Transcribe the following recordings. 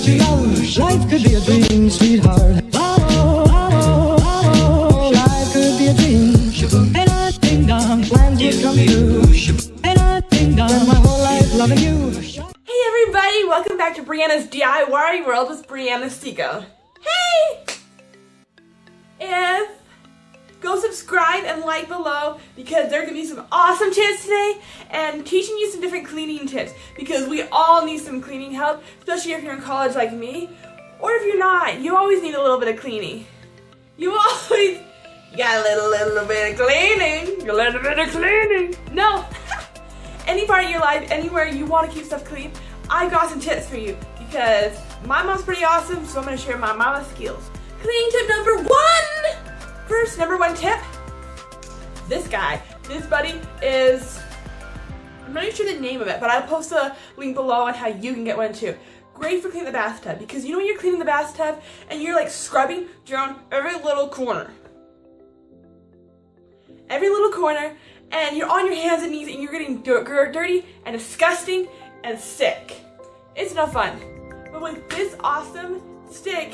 with your love. Life could be a dream, sweetheart. Oh, oh, oh, life could be a dream. And I think down plans will come true. And I think down my whole life loving you. Hey everybody, welcome back to Brianna's DIY World with Brianna Stico. Hey! Go subscribe and like below because there are going to be some awesome tips today and teaching you some different cleaning tips because we all need some cleaning help, especially if you're in college like me, or if you're not, you always need a little bit of cleaning. You got a little bit of cleaning, a little bit of cleaning. No, any part of your life, anywhere you want to keep stuff clean, I got some tips for you because my mom's pretty awesome, so I'm going to share my mama's skills. Cleaning tip number 1! First, number 1 tip, this buddy is, I'm not even sure the name of it, but I'll post a link below on how you can get one too. Great for cleaning the bathtub, because you know when you're cleaning the bathtub and you're like scrubbing down every little corner, and you're on your hands and knees and you're getting dirty and disgusting and sick. It's no fun. But with this awesome stick,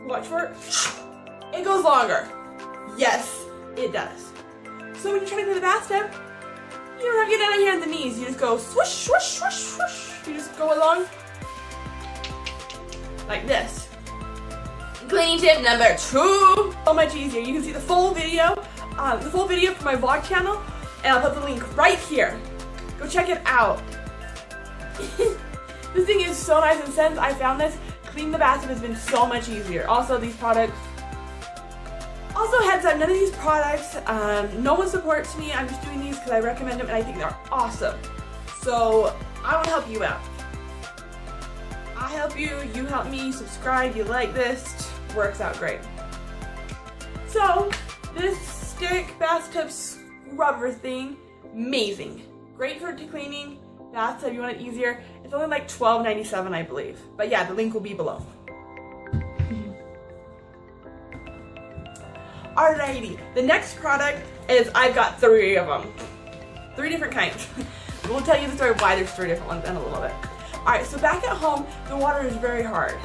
watch for it, it goes longer. Yes, it does. So when you're trying to clean the bathtub, you don't have to get down on your hands and knees. You just go swoosh, swoosh, swoosh, swoosh. You just go along like this. Cleaning tip number 2, so much easier. You can see the full video from my vlog channel, and I'll put the link right here. Go check it out. This thing is so nice, and since I found this, cleaning the bathtub has been so much easier. Also, these products, heads up, none of these products, no one supports me. I'm just doing these because I recommend them and I think they're awesome. So I want to help you out. I help you, you help me, subscribe, you like this, works out great. So this stick bathtub scrubber thing, amazing. Great for cleaning bathtub, you want it easier. It's only like $12.97 I believe. But yeah, the link will be below. Alrighty, the next product is, I've got 3 of them. 3 different kinds. We'll tell you the story of why there's 3 different ones in a little bit. Alright, so back at home, the water is very hard.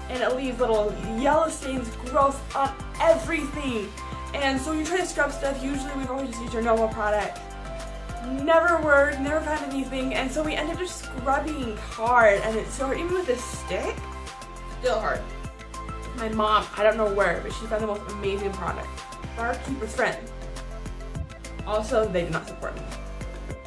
And it leaves little yellow stains, gross on everything. And so when you try to scrub stuff, usually we've always just used your normal product. Never worked, never found anything, and so we ended up just scrubbing hard, and it's so hard. Even with this stick, still hard. My mom, I don't know where, but she found the most amazing product. Barkeeper's Friend. Also, they did not support me.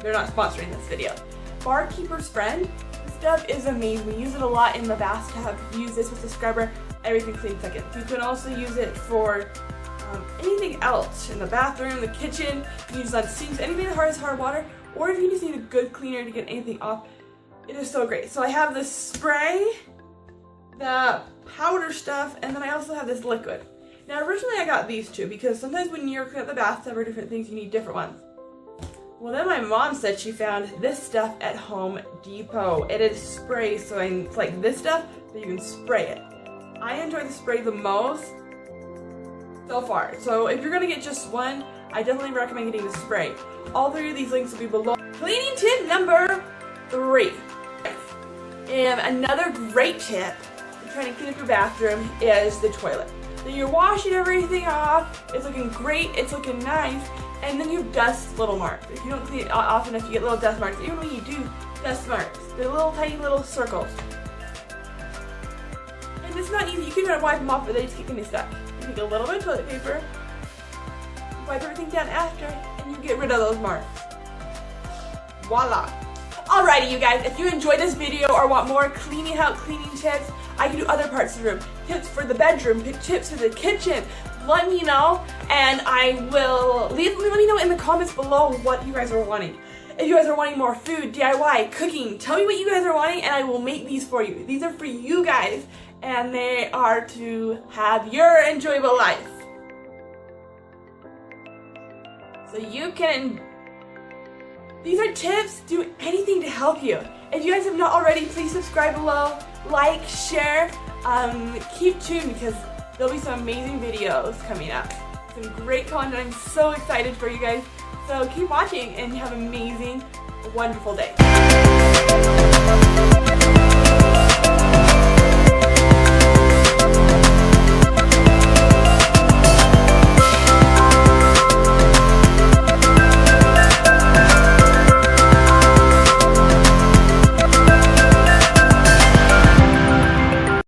They're not sponsoring this video. Barkeeper's Friend, this stuff is amazing. We use it a lot in the bathtub. Use this with the scrubber, everything clean seconds. You can also use it for anything else in the bathroom, the kitchen. You can use it on sinks, anything that has hard water, or if you just need a good cleaner to get anything off, it is so great. So I have the spray, the powder stuff, and then I also have this liquid. Now originally I got these 2 because sometimes when you're cleaning up the bathtub or different things, you need different ones. Well, then my mom said she found this stuff at Home Depot. It is spray, so it's like this stuff, but you can spray it. I enjoy the spray the most so far. So if you're gonna get just one, I definitely recommend getting the spray. All 3 of these links will be below. Cleaning tip number 3. And another great tip in trying to clean up your bathroom is the toilet. So you're washing everything off, it's looking great, it's looking nice, and then you dust little marks. If you don't clean it often enough, you get little dust marks. Even when you do dust marks, they're little tiny little circles. And it's not easy. You can try to wipe them off, but they just keep getting stuck. You take a little bit of toilet paper, wipe everything down after, and you get rid of those marks. Voila! Alrighty, you guys, if you enjoyed this video or want more cleaning help, cleaning tips, I can do other parts of the room. Tips for the bedroom, tips for the kitchen. Let me know, and I will let me know in the comments below what you guys are wanting. If you guys are wanting more food, DIY, cooking, tell me what you guys are wanting, and I will make these for you. These are for you guys, and they are to have your enjoyable life. So you can, these are tips, do anything to help you. If you guys have not already, please subscribe below, like, share, keep tuned because there'll be some amazing videos coming up. Some great content. I'm so excited for you guys. So keep watching and have an amazing wonderful day.